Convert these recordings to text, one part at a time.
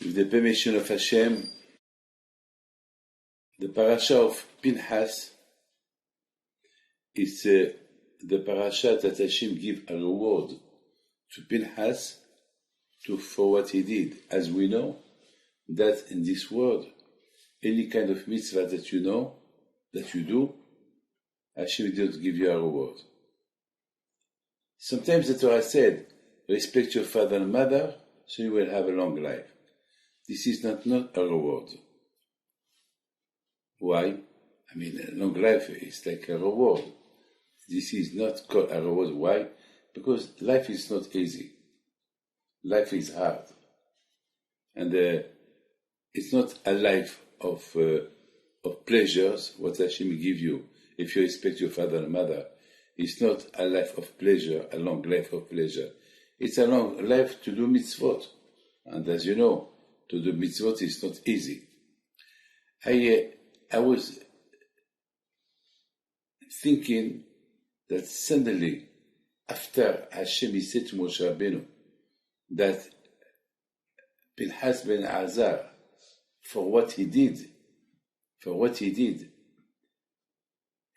With the permission of Hashem, the Parsha of Pinchas is the Parsha that Hashem give a reward to Pinchas for what he did. As we know, that in this world, any kind of mitzvah that you know, that you do, Hashem does give you a reward. Sometimes the Torah said, respect your father and mother, so you will have a long life. This is not a reward. Why? I mean, a long life is like a reward. This is not called a reward. Why? Because life is not easy. Life is hard. And it's not a life of pleasures, what Hashem give you. If you respect your father and mother, it's not a life of pleasure, a long life of pleasure. It's a long life to do mitzvot. And as you know, to do mitzvot is not easy. I was thinking that suddenly, after Hashem said to Moshe Rabbeinu that Pinchas ben Azar, for what he did,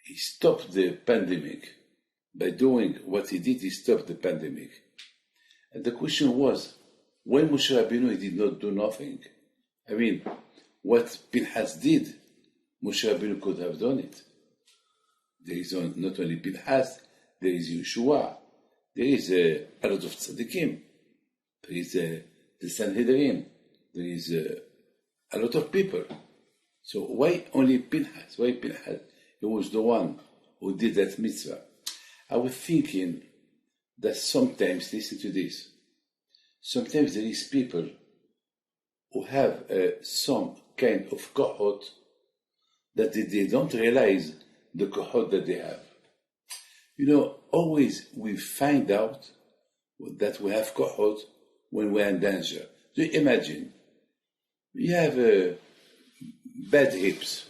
he stopped the pandemic. By doing what he did, he stopped the pandemic. And the question was, when Moshe Rabbeinu he did not do nothing? I mean, what Pinchas did, Moshe Rabbeinu could have done it. There is not only Pinchas, there is Yeshua, there is a lot of tzaddikim, there is the Sanhedrin, there is a lot of people. So why only Pinchas? Why Pinchas? He was the one who did that mitzvah. I was thinking that sometimes, listen to this, sometimes there is people who have some kind of kohot that they don't realize the kohot that they have. You know, always we find out that we have kohot when we're in danger. Do you imagine? You have bad hips,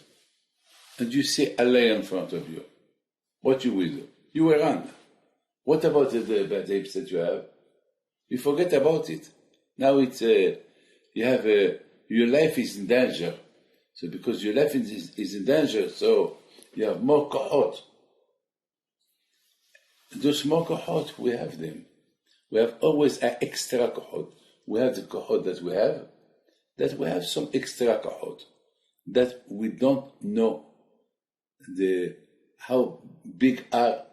and you see a lion in front of you. What you will do? You will run. What about the bad hips that you have? You forget about it. Now it's you have your life is in danger. So because your life is in danger, so you have more kohot. Those more kohot, we have them. We have always an extra kohot. We have the kohot that we have some extra kohot that we don't know how big are,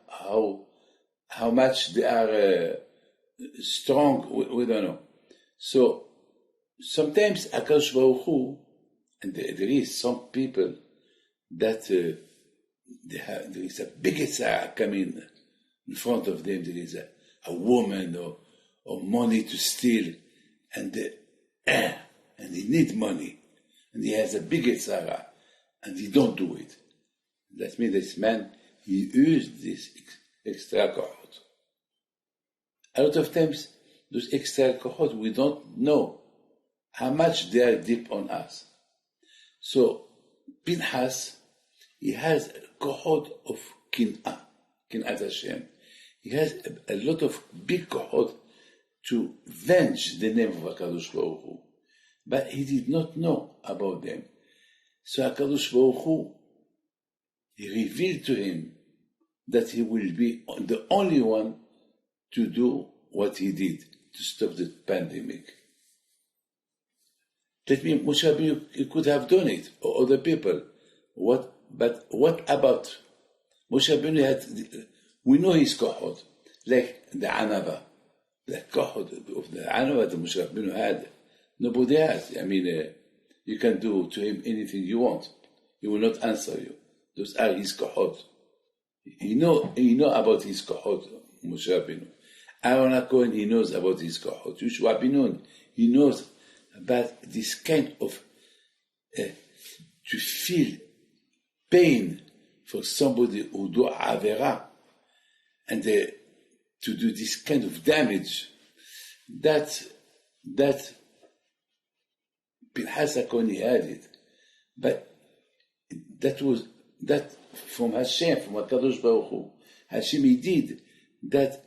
how much they are strong, we don't know. So sometimes HaKadosh Baruch Hu, and there is some people that there is a big tzara coming in front of them. There is a woman or money to steal, and he need money, and he has a big tzara, and he don't do it. That means this man, he used this extra kohot. A lot of times, those extra kohot, we don't know how much they are deep on us. So, Pinchas, he has a kohot of kin'at Hashem. He has a lot of big kohot to venge the name of HaKadosh Baruch Hu. But he did not know about them. So HaKadosh Baruch Hu, he revealed to him that he will be the only one to do what he did to stop the pandemic. That means Moshe Rabbeinu, he could have done it, or other people. But what about Moshe Rabbeinu? We know his kohot, like the anava, the kohot of the anava that Moshe Rabbeinu had. Nobody has. I mean, you can do to him anything you want. He will not answer you. Those are his kohot. He know about his kohot, Moshe Rabbeinu. Aaron HaKohen, he knows about his kohot. Yoshua ben Nun, he knows about this kind of to feel pain for somebody who do avera, and to do this kind of damage. That Pinchas HaKohen, he had it, but that from Hashem, from HaKadosh Baruch Hu. Hashem, he did that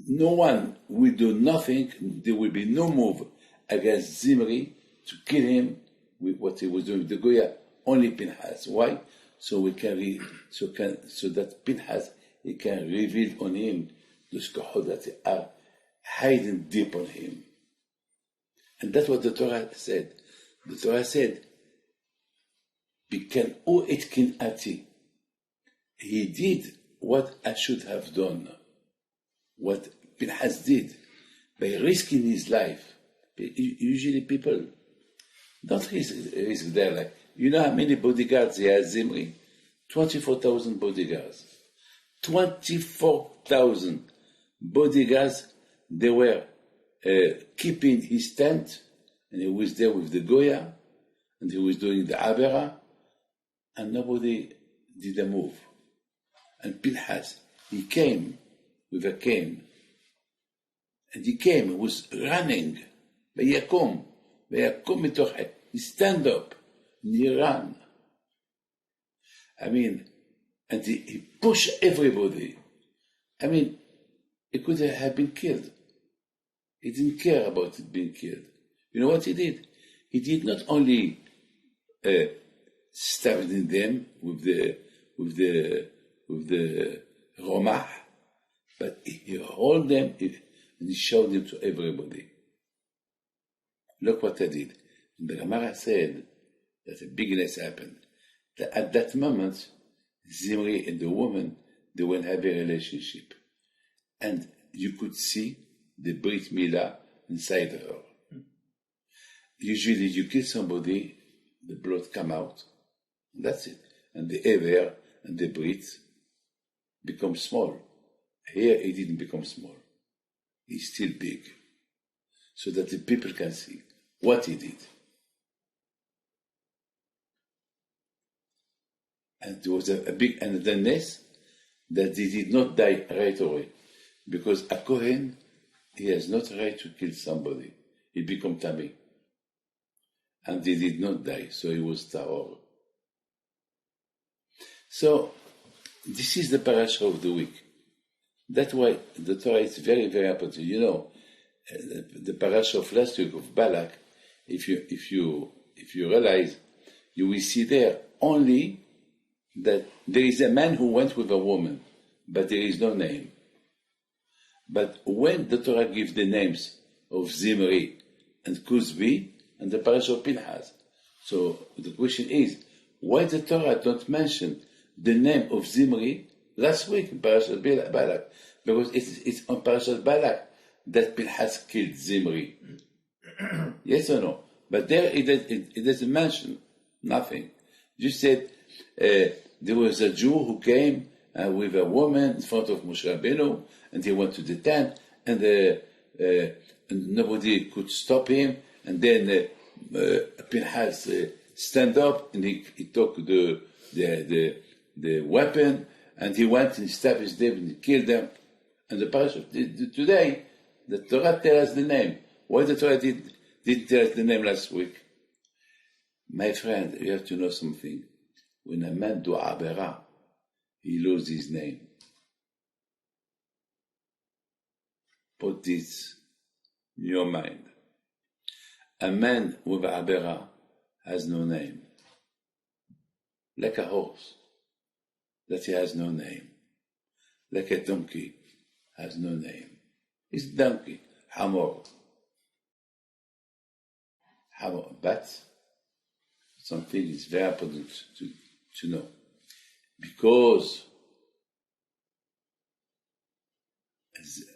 no one will do nothing, there will be no move against Zimri to kill him with what he was doing with the Goya. Only Pinchas. Why? So that Pinchas, he can reveal on him those kohot that are hiding deep on him. And that's what the Torah said. The Torah said, "Bikan o etkin ati." He did what I should have done, what Pinchas did, by risking his life. Usually people don't risk their life. You know how many bodyguards he has, Zimri? 24,000 bodyguards. 24,000 bodyguards. They were keeping his tent, and he was there with the Goya, and he was doing the Avera, and nobody did a move. And Pinchas, he came with a cane, and he was running. Vayakom mitoch. He stand up, and he ran. And he pushed everybody. He could have been killed. He didn't care about it being killed. You know what he did? He did not only stab them with the romah, but he held them and he showed them to everybody. Look what I did. And the Gemara said that a bigness happened. That at that moment, Zimri and the woman, they were having a relationship. And you could see the Brit Milah inside her. Usually you kill somebody, the blood come out. That's it. And the Ever and the Brit become small. Here he didn't become small. He's still big. So that the people can see what he did. And there was a big ness that he did not die right away. Because a Kohen, he has not right to kill somebody. He become Tami. And he did not die, so he was Tahor. So, this is the Parsha of the week. That's why the Torah is very, very important. You know, the Parsha of last week of Balak, if you realize, you will see there only that there is a man who went with a woman, but there is no name. But when the Torah gives the names of Zimri and Kuzbi and the Parsha of Pinchas, so the question is, why the Torah don't mention the name of Zimri last week in Parashat Balak? Because it's on Parashat Balak that Pinchas killed Zimri. Yes or no? But there it doesn't mention nothing. Just said there was a Jew who came with a woman in front of Moshe Rabbeinu, and he went to the tent, and nobody could stop him. And then Pinchas stand up, and he took the weapon, and he went and established them and he killed them. And the Parsha today, the Torah tells us the name. Why the Torah didn't tell us the name last week? My friend, you have to know something. When a man do Abera, he loses his name. Put this in your mind. A man with Abera has no name. Like a horse, that he has no name. Like a donkey, has no name. It's donkey, Hamor. But something is very important to know. Because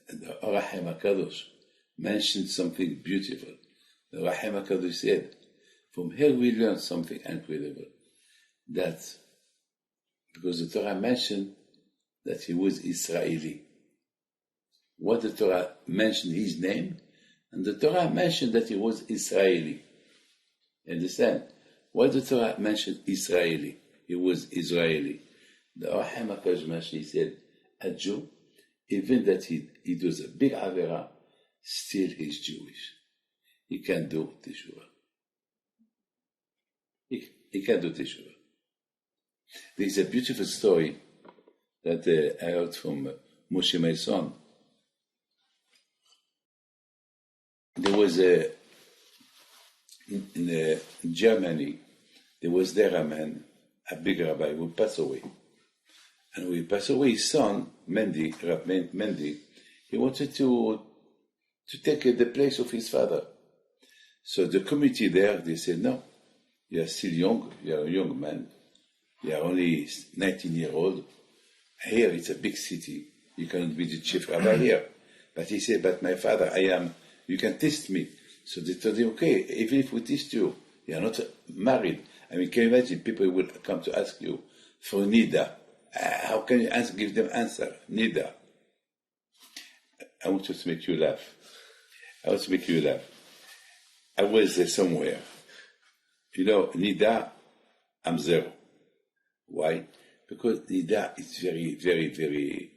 the Rahim HaKadosh mentioned something beautiful. The Rahim HaKadosh said, from here we learn something incredible. That, because the Torah mentioned that he was Israeli. What the Torah mentioned his name, and the Torah mentioned that he was Israeli. Understand? Why the Torah mentioned Israeli? He was Israeli. The Rahim HaKadosh mentioned, he said, a Jew, even that he does a big Avera, still he's Jewish. He can do Teshuvah. He can do Teshuvah. There is a beautiful story that I heard from Moshe, my son. There was a in Germany, there was there a man, a big rabbi, who passed away. And when he passed away, his son, Mendy, he wanted to take the place of his father. So the committee there, they said, no, you are still young, you are a young man, you are only 19 years old. Here it's a big city, you cannot be the chief rabbi here. But he said, but my father, you can test me. So they told him, okay, even if we test you, you are not married. I mean, can you imagine people will come to ask you for Nida? How can you give them answer? Nida. I want to make you laugh. I was somewhere. Nida, I'm zero. Why? Because Nida is very, very, very,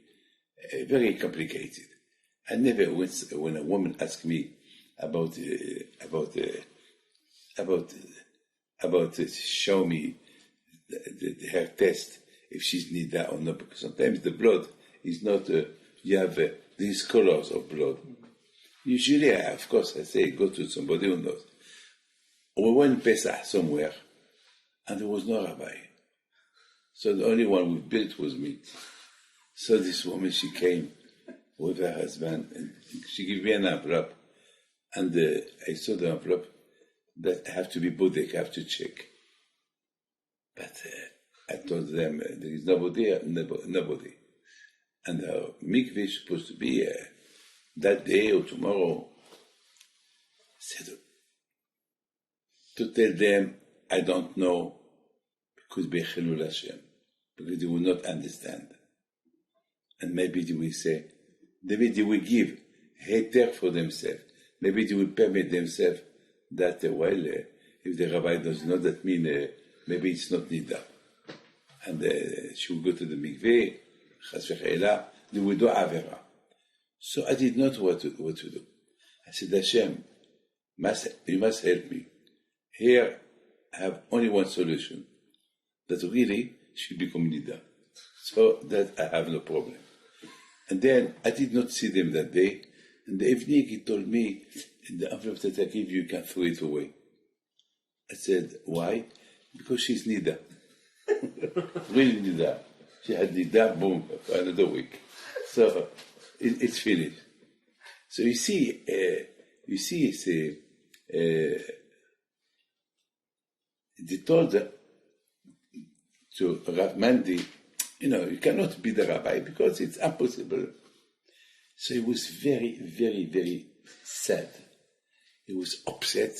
very complicated. I never, when a woman asks me about show me her test, if she's Nida or not, because sometimes the blood is not, you have these colors of blood. Usually, of course, I say, go to somebody who knows. We went Pesach somewhere, and there was no rabbi. So the only one we built was me. So this woman, she came with her husband, and she gave me an envelope. And I saw the envelope that I have to be bodek, I have to check. But I told them, there is nobody. And her mikveh is supposed to be that day or tomorrow. I said, to tell them, I don't know, because Bechilul Hashem, because they will not understand. And maybe they will say, maybe they will give heter for themselves. Maybe they will permit themselves that, if the rabbi does not, that mean maybe it's not Nida. And she will go to the mikveh, chas v'chayla, they will do avera. So I did not know what to do. I said, Hashem, you must help me. Here, I have only one solution, that really she become Nida. So that I have no problem. And then I did not see them that day. In the evening, he told me, in the envelope that I give you, you can throw it away. I said, why? Because she's Nida. Really Nida. She had Nida, boom, for another week. So it's finished. So you see, it's they told to Rav Mandi, you cannot be the rabbi because it's impossible. So he was very, very, very sad. He was upset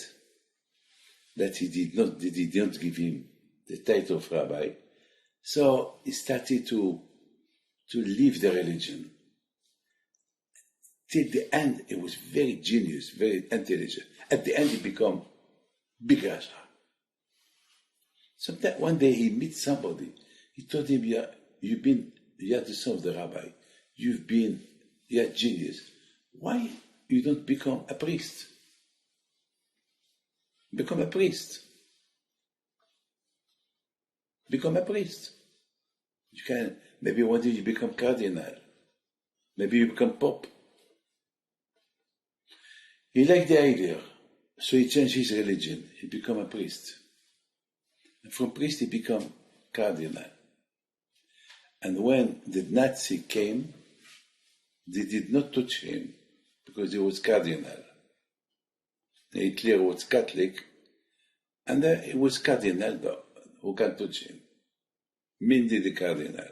that they did not give him the title of rabbi. So he started to leave the religion. Till the end, he was very genius, very intelligent. At the end, he became big Rasha. Sometimes one day he meets somebody. He told him, you are the son of the rabbi. You are genius. Why you don't become a priest? Become a priest. Become a priest. You can, maybe one day you become cardinal. Maybe you become pope. He liked the idea, so he changed his religion. He became a priest. And from priest he became cardinal. And when the Nazi came, they did not touch him because he was cardinal. Hitler was Catholic, and he was cardinal, though. Who can touch him? Mindy the cardinal.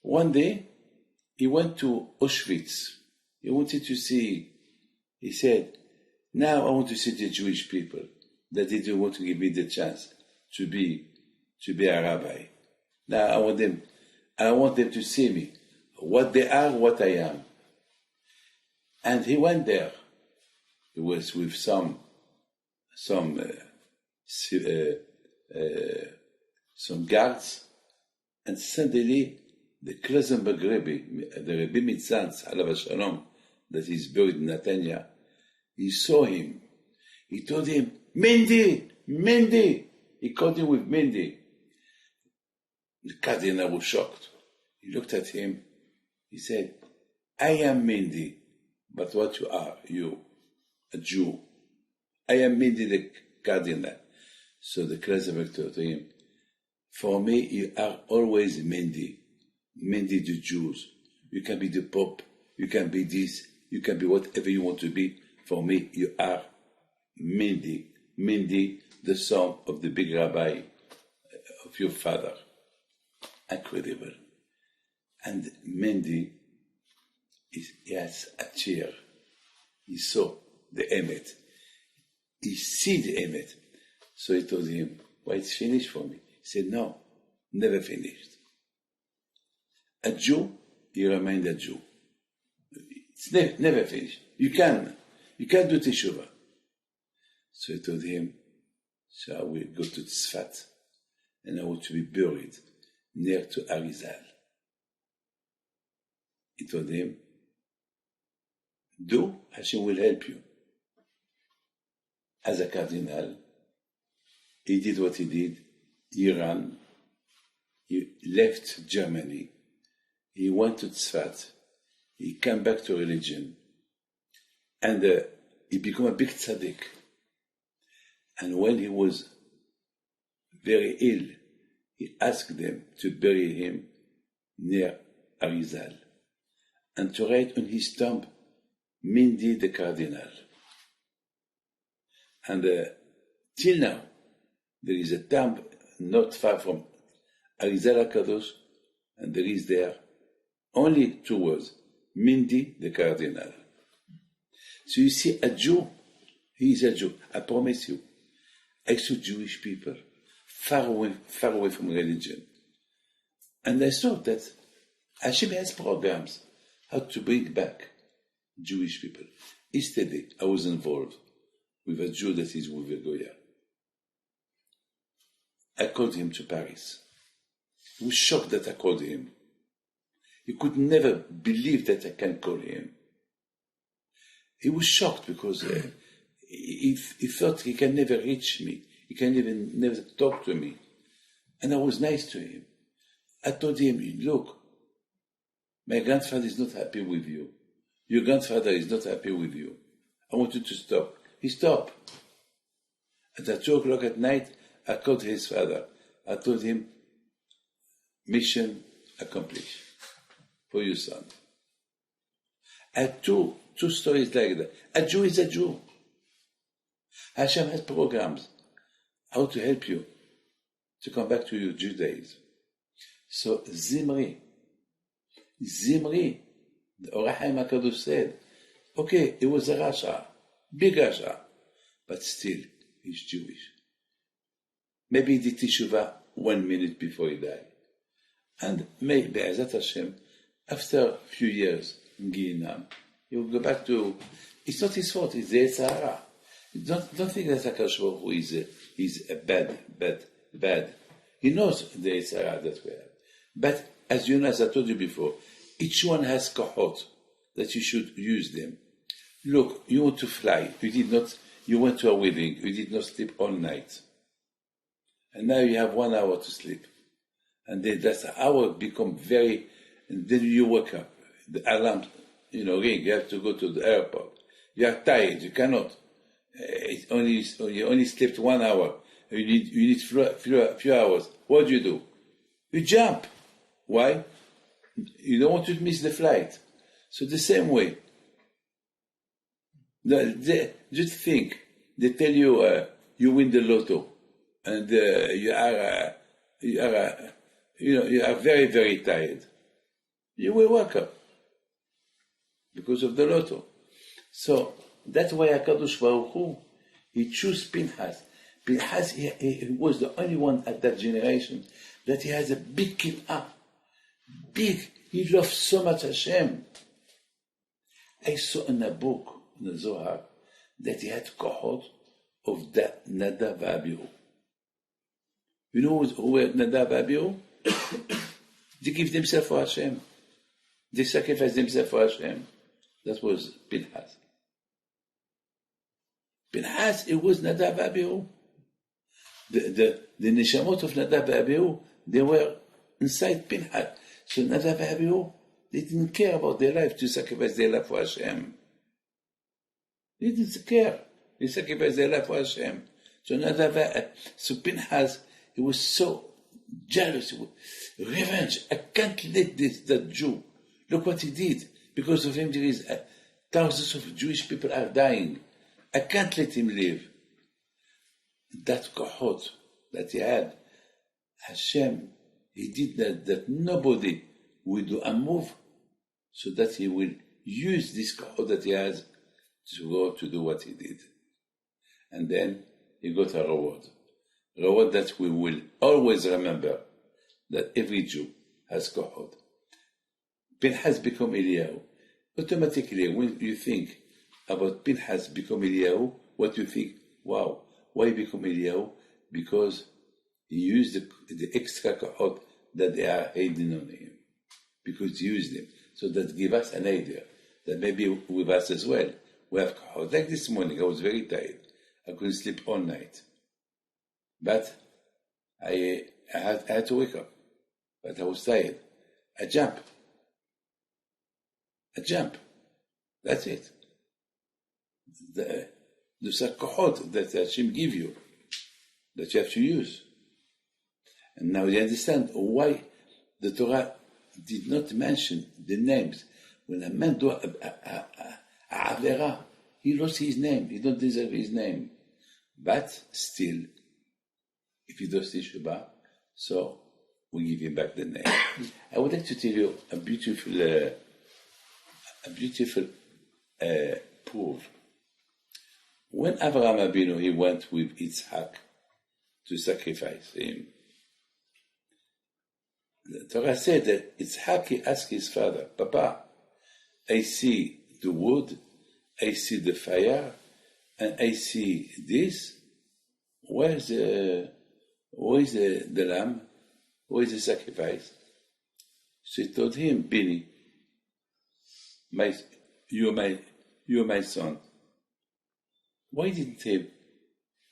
One day, he went to Auschwitz. He wanted to see, he said, now I want to see the Jewish people, that they don't want to give me the chance to be a rabbi. Now I want them to see me, what they are, what I am. And he went there. He was with some guards, and suddenly the Klazenberg Rebbe, the Rebbe Mitzanz, Alav Shalom, that is buried in Netanya, he saw him. He told him, Mendy! He called him with Mendy. The cardinal was shocked. He looked at him. He said, I am Mendy, but what you are, you, a Jew. I am Mindy the cardinal. So the class director to him, for me, you are always Mindy the Jews. You can be the Pope, you can be this, you can be whatever you want to be. For me, you are Mindy, the son of the big rabbi of your father. Incredible. And Mindy, he has a chair. He saw the Emet. He see the Emet. So he told him, well, it's finished for me. He said, no, never finished. A Jew, he remained a Jew. It's never finished. You can't do teshuvah. So he told him, so I will go to Tzfat, and I want to be buried near to Arizal. He told him, do, Hashem will help you. As a cardinal, he did what he did. He ran. He left Germany. He went to Tzfat. He came back to religion. And he became a big tzaddik. And when he was very ill, he asked them to bury him near Arizal and to write on his tomb, Mindy the Cardinal. And till now, there is a tomb not far from Arizal HaKadosh, and there is there only 2 words, Mindy the Cardinal. So you see, a Jew, he is a Jew. I promise you, I saw Jewish people far away from religion. And I saw that Hashem has programs how to bring back Jewish people. Yesterday, I was involved with a Jew that is with a Goya. I called him to Paris. He was shocked that I called him. He could never believe that I can call him. He was shocked because he thought he can never reach me. He can even never talk to me. And I was nice to him. I told him, look, my grandfather is not happy with you. Your grandfather is not happy with you. I want you to stop. He stopped. And at 2 o'clock at night, I called his father. I told him, mission accomplished for your son. I had two stories like that. A Jew is a Jew. Hashem has programs how to help you to come back to your Judaism. So Zimri, the Or HaChaim HaKadosh said, okay, he was a Rasha, big Rasha, but still he's Jewish. Maybe he did Teshuvah 1 minute before he died. And maybe, Be'ezat Hashem, after a few years in Gehinnom, he will go back to, it's not his fault, it's the Yetzer Hara. Don't think that HaKadosh Baruch Hu is a bad. He knows the Yetzer Hara that we have. But as you know, as I told you before, each one has kohot that you should use them. Look, you want to fly. You went to a wedding. You did not sleep all night. And now you have 1 hour to sleep. And then that hour become and then you wake up. The alarm, ring. You have to go to the airport. You are tired. You cannot. You only slept 1 hour. You need few hours. What do? You jump. Why? You don't want to miss the flight. So the same way. Just think. They tell you you win the lotto, and you are very, very tired. You will wake up because of the lotto. So that's why HaKadosh Baruch Hu, he chose Pinchas. Pinchas, he was the only one at that generation that he has a big kin'ah. Big. He loved so much Hashem. I saw in a book, in the Zohar, that he had kohot of that Nadav Abihu. You know who were Nadav Abihu? They give themselves for Hashem. They sacrifice themselves for Hashem. That was Pinchas. Pinchas, it was Nadav Abihu. The neshamot of Nadav Abihu, they were inside Pinchas. So Nadav Abihu, they didn't care about their life to sacrifice their life for Hashem. They didn't care. He sacrificed their life for Hashem. So Pinchas, he was so jealous, revenge. I can't let that Jew. Look what he did. Because of him, there is thousands of Jewish people are dying. I can't let him live. That kohot that he had, Hashem, he did that nobody will do a move so that he will use this kohot that he has to go to do what he did. And then he got a reward. Reward that we will always remember, that every Jew has kohot. Pinchas become Eliyahu. Automatically, when you think about Pinchas become Eliyahu, what you think? Wow, why become Eliyahu? Because he used the extra kohot that they are hiding on him. Because he used them. So that give us an idea that maybe with us as well, we have kohot. Like this morning, I was very tired. I couldn't sleep all night. But I had to wake up. But I was tired. I jump. That's it. Those are kohot that Hashem give you, that you have to use. And now you understand why the Torah did not mention the names. When a man do a avera, he lost his name. He don't deserve his name. But still, if he does teshuvah, so we give him back the name. I would like to tell you a beautiful proof. When Avraham Avinu, he went with Yitzhak to sacrifice him, the Torah said that Yitzhak, he asked his father, Papa, I see the wood, I see the fire, and I see this. Where is the lamb? Where is the sacrifice? So he told him, Bini, you're my son. Why didn't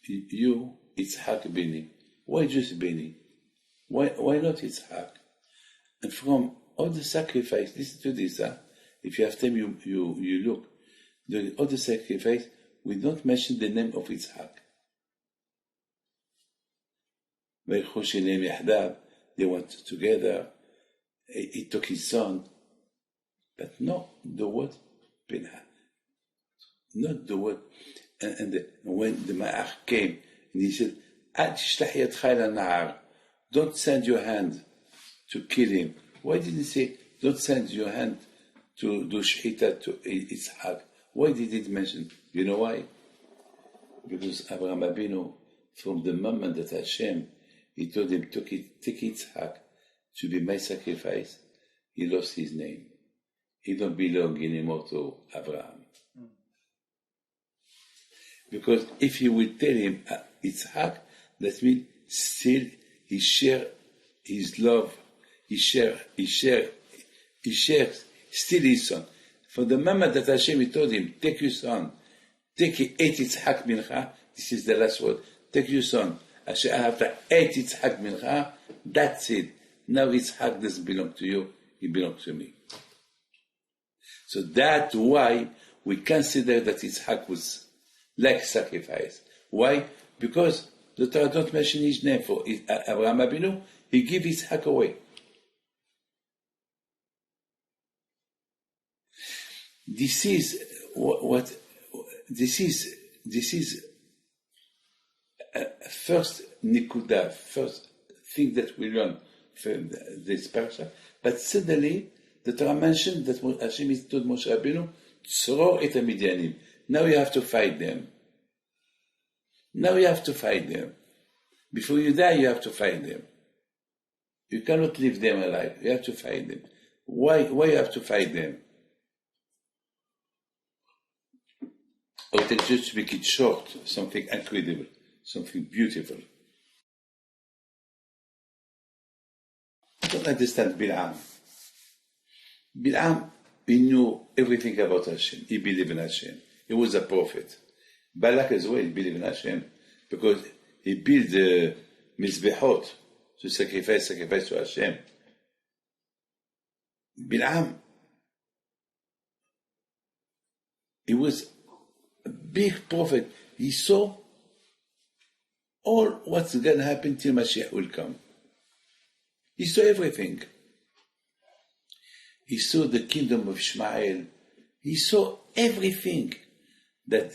you, Yitzhak Bini? Why just Bini? Why not Yitzhak? And from all the sacrifice, listen to this, if you have time, you look. During all the sacrifice, we don't mention the name of Yitzhak. They went together. He took his son. But no, the word Pinchas. Not the word. And when the Ma'ach came, and he said, don't send your hand to kill him. Why didn't he say, don't send your hand to do shechita to Yitzhak? Why did he mention? You know why? Because Avraham Avinu, from the moment that Hashem, he told him, take Yitzhak to be my sacrifice, he lost his name. He don't belong anymore to Abraham. Because if he will tell him Yitzhak, that means still he share his love, he share still his son. For the moment that Hashem he told him, take your son, take eight Yitzhak mincha, this is the last word, take your son, Hashem after eight Yitzhak mincha, that's it. Now Yitzhak doesn't belong to you, he belongs to me. So that's why we consider that Yitzhak was like sacrifice. Why? Because the Torah don't mention his name. For Avraham Avinu, he gave Yitzhak away. This is first nikuda, first thing that we learn from this Parsha. But suddenly, the Torah mentioned that Hashem told Moshe Rabbeinu, throw et Midianim. Now you have to fight them. Before you die, you have to fight them. You cannot leave them alive. You have to fight them. Why you have to fight them? Or just to make it short, something incredible, something beautiful. I don't understand Bil'am. Bil'am, he knew everything about Hashem. He believed in Hashem. He was a prophet. Balak as well, he believed in Hashem because he built the Mizbehot to sacrifice to Hashem. Bil'am, he was a big prophet. He saw all what's going to happen till Mashiach will come. He saw everything. He saw the kingdom of Ishmael. He saw everything that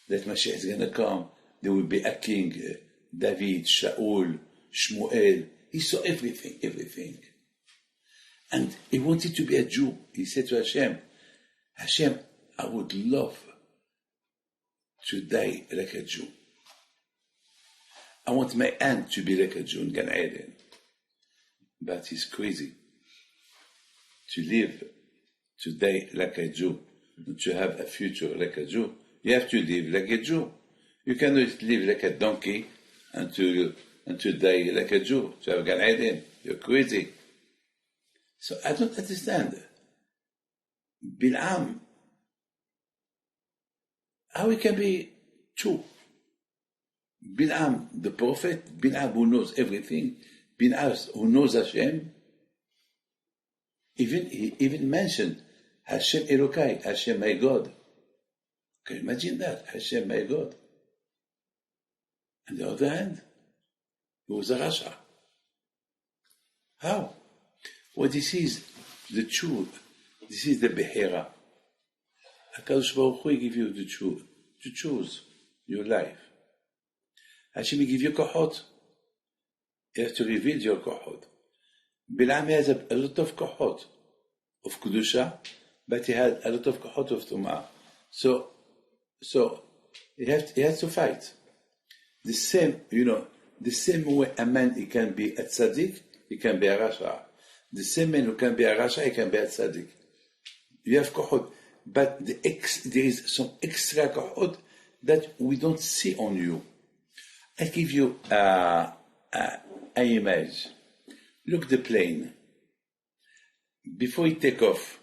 Mashiach is going to come. There will be a king, David, Shaul, Shmuel. He saw everything. And he wanted to be a Jew. He said to Hashem, Hashem, I would love to die like a Jew. I want my aunt to be like a Jew in Gan Eden. But he's crazy. To live, to die like a Jew, to have a future like a Jew, you have to live like a Jew. You cannot live like a donkey and to die like a Jew, to have Gan Eden. You're crazy. So I don't understand. Bil'am, how he can be two? Bil'am, the prophet, Bil'am who knows everything, Bil'am who knows Hashem. He even mentioned Hashem Elokai, Hashem my God. Can you imagine that? Hashem my God. On the other hand, he was a Rasha. How? Well, this is the truth. This is the Behera. HaKadosh Baruch Hu give you the truth to choose your life. Hashem give you kohot. You have to reveal your kohot. Bil'am has a lot of kohot of Kedusha, but he had a lot of kohot of Tumah. So he has to fight. The same way a man he can be a tzaddik, he can be a rasha. The same man who can be a rasha, he can be a tzaddik. You have kohot, but there is some extra kohot that we don't see on you. I give you an image. Look the plane. Before it take off,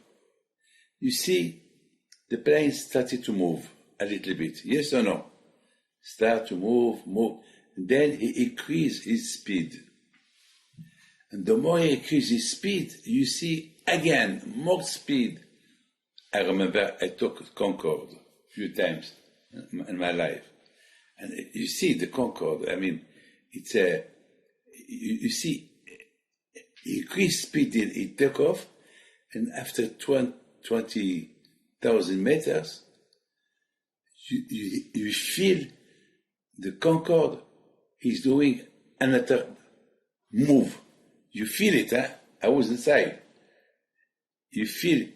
you see the plane started to move a little bit. Yes or no? Start to move. Then he increased his speed. And the more he increased his speed, you see again more speed. I remember I took Concorde a few times in my life. And you see the Concorde, I mean, it's you see, he increased speed, it took off, and after 20,000 meters, you feel the Concorde, he's doing another move. You feel it, huh? I was inside. You feel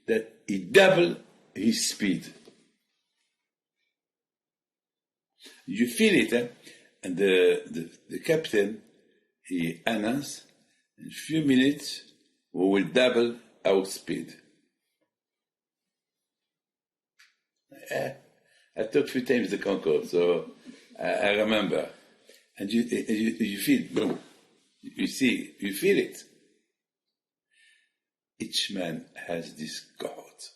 that he doubled his speed. You feel it, huh? And the captain, he announced, in a few minutes, we will double our speed. I took a few times the Concorde, so I remember. And you feel, boom. You see, you feel it. Each man has this kohot.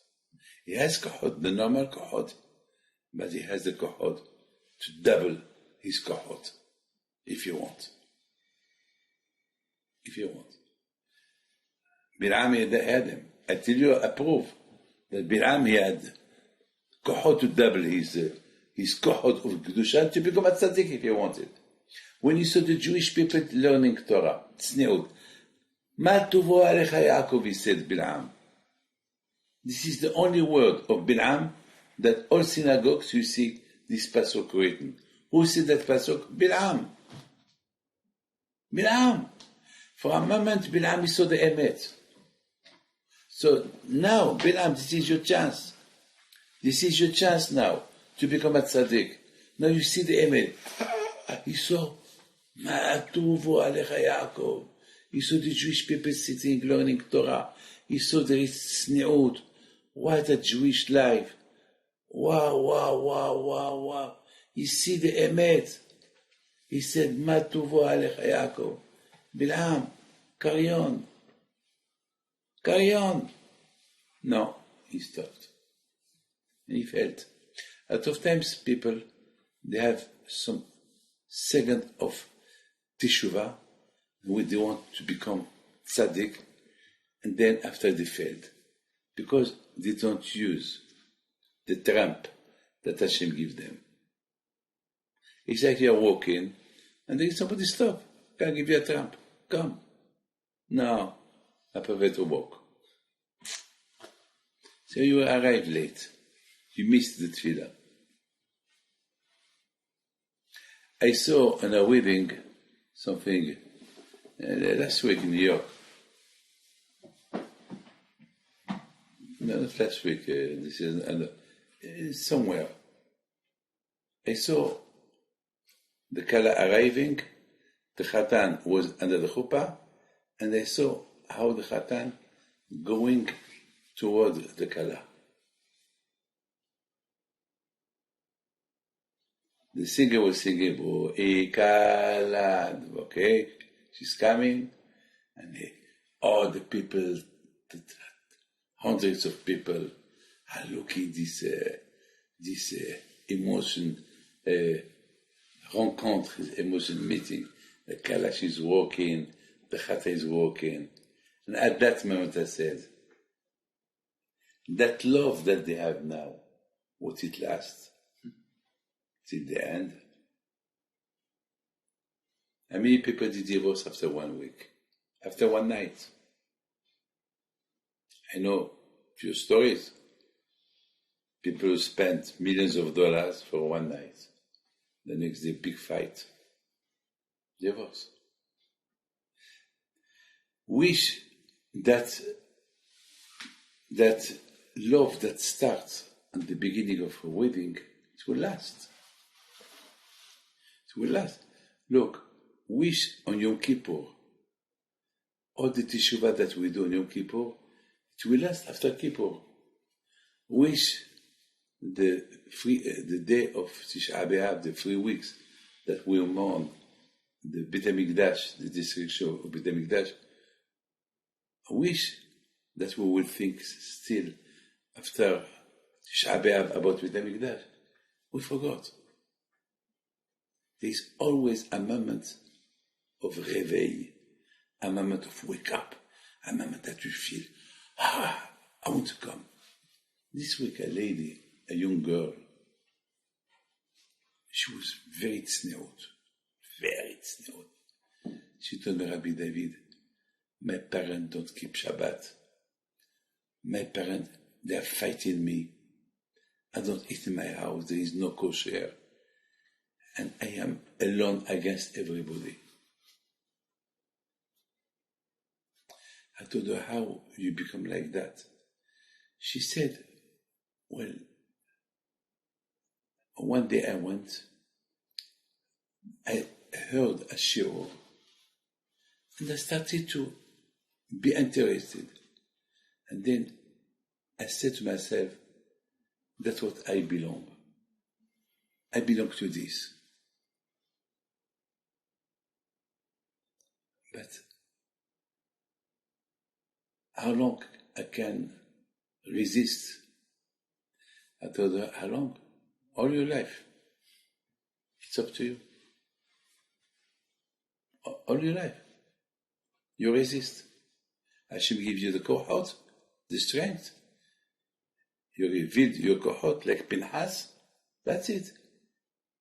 He has kohot, the normal kohot, but he has the kohot to double his kohot, if you want. If you want. Bil'am had him. I tell you, I prove that Bil'am had kohot to double his kohot of Kedusha to become a tzaddik if you wanted. When you saw the Jewish people learning Torah, tzniut, Ma tuvo alecha Yaakov, he said, Bil'am. This is the only word of Bil'am that all synagogues you see this pasuk written. Who said that pasuk? Bil'am. Bil'am. For a moment, Bil'am saw the emet. So now, Bil'am, this is your chance. This is your chance now to become a tzaddik. Now you see the emet. He saw, Ma tuvo alecha Yaakov. He saw the Jewish people sitting, learning Torah. He saw there is tzniut. What a Jewish life. Wow. You see the emet. He said, Ma tuvo alecha Yaakov. Bil'am, carry on. No, he stopped. And he felt. A lot of times people, they have some second of teshuvah, when they want to become tzaddik, and then after they failed. Because they don't use the trump that Hashem gives them. It's like you're walking, and then somebody stop. Can I give you a tramp? Come. No, I prefer to walk. So you arrive late. You missed the tefillah. I saw on a wedding something last week in New York. No, not last week. This is somewhere. I saw the Kala arriving. The Khatan was under the chuppah, and I saw how the Khatan going toward the Kala. The singer was singing, "Oh, Kala," okay? She's coming, and all the people, hundreds of people, are looking this emotion, rencontre, emotion meeting. The Kalash is walking, the Chata is walking. And at that moment I said, that love that they have now, will it last till the end? How many people did divorce after 1 week? After one night? I know few stories. People who spent millions of dollars for one night. The next day, big fight. Divorce. Wish that love that starts at the beginning of a wedding, it will last. It will last. Look, wish on Yom Kippur, all the teshuvah that we do on Yom Kippur, it will last after Kippur. Wish the day of Tisha B'Av, the 3 weeks that we mourn the Beit HaMikdash, the destruction of Beit HaMikdash. Wish that we will think still after Tisha B'Av about Beit HaMikdash. We forgot. There is always a moment of réveil, a moment of wake up, a moment that you feel, I want to come. This week a lady, a young girl, she was very tzneut. She told me, Rabbi David, my parents don't keep Shabbat. My parents, they are fighting me. I don't eat in my house. There is no kosher. And I am alone against everybody. I told her, how you become like that? She said, well, one day I heard a shiur, and I started to be interested. And then I said to myself, that's what I belong. I belong to this. But how long I can resist? I told her, how long? All your life. It's up to you. All your life. You resist. Hashem gives you the kohot, the strength. You reveal your kohot like Pinchas. That's it.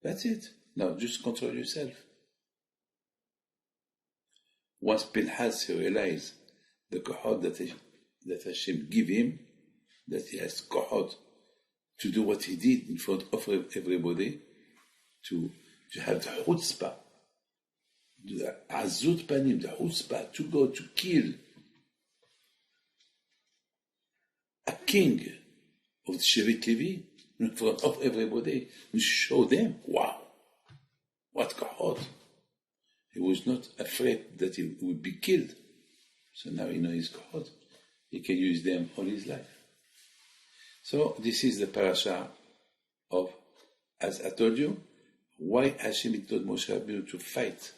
That's it. Now just control yourself. Once Pinchas realized the kohot that Hashem give him, that he has kohot to do what he did in front of everybody, to have the chutzpah, the azut panim, the chutzpah, to go to kill a king of the Shevet Levi in front of everybody, and show them, wow, what kohot. He was not afraid that he would be killed. So now he knows his kohot. He can use them all his life. So this is the Parsha of, as I told you, why Hashem told Moshe Rabbeinu to fight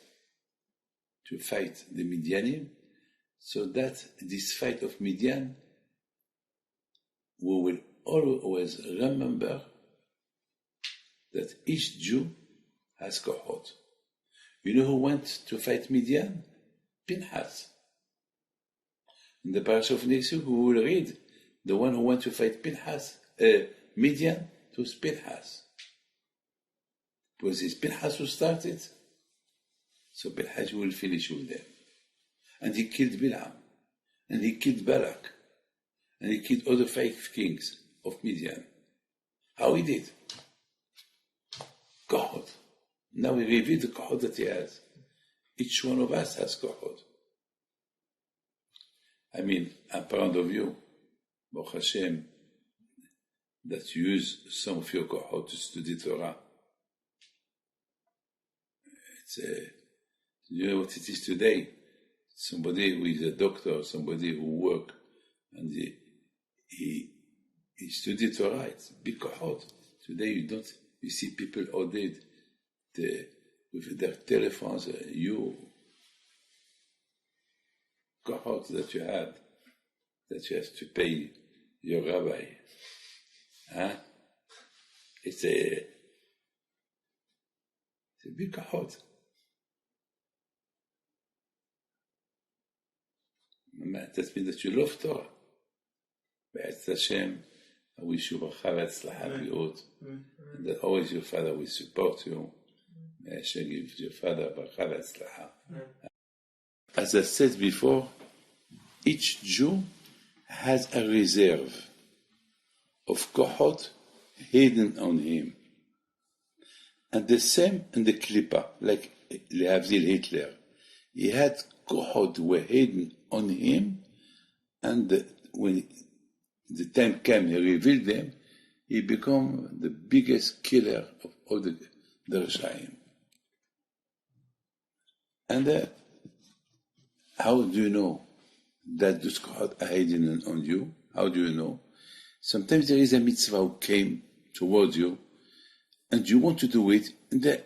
the Midianim, so that this fight of Midian, we will always remember that each Jew has kohot. You know who went to fight Midian? Pinchas. In the Parsha of next week, we will read the one who went to fight Pinchas, Midian, to Pinchas. Because it's Pinchas who started. So Pinchas will finish with them. And he killed Bilam. And he killed Barak. And he killed all the 5 kings of Midian. How he did? God. Now we reveal the God that he has. Each one of us has God. I mean, I'm proud of you, Baruch Hashem, that you use some of your kohot to study Torah. You know what it is today? Somebody who is a doctor, somebody who work, and he studied Torah. It's big kohot. Today you see people all day with their telephones. You kohot that you had, that you have to pay your rabbi. Huh? It's a big kohot. That means that you love Torah. Be'ez Hashem, I wish you bracha v'atzlacha b'yod, and that always your father will support you. May Hashem give your father bracha v'atzlacha. As I said before, each Jew has a reserve of kohot hidden on him. And the same in the Klippa, like Lehavdil Hitler. He had kohot were hidden on him, and when the time came, he revealed them, he became the biggest killer of all the Rishaim. And how do you know that those kohot are hidden on you? How do you know? Sometimes there is a mitzvah who came towards you, and you want to do it, and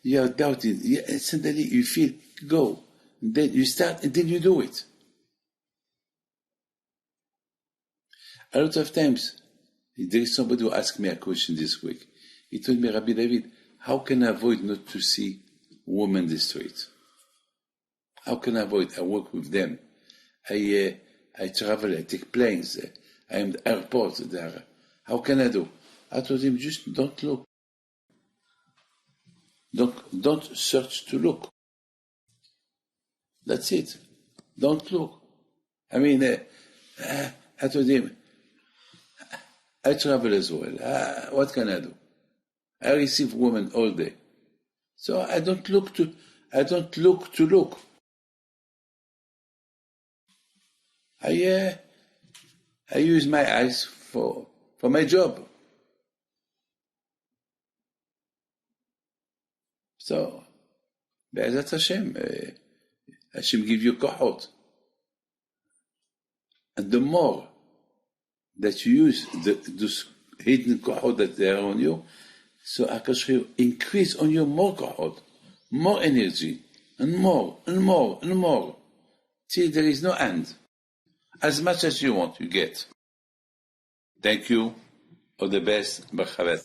you are doubting, and suddenly you feel, go. And then you start, and then you do it. A lot of times, there is somebody who asked me a question this week. He told me, Rabbi David, how can I avoid not to see women in the street? How can I avoid? I work with them. I travel, I take planes. I am at the airport there. How can I do? I told him, just don't look. Don't search to look. That's it. Don't look. I mean, I told him, I travel as well. What can I do? I receive women all day. So I don't look to look. I use my eyes for my job. So, Be'ezat Hashem, Hashem give you kohot. And the more that you use those hidden kohot that they are on you, so HaKadosh increase on you more kohot, more energy, and more, and more, and more, till there is no end. As much as you want, you get. Thank you. All the best. Baruch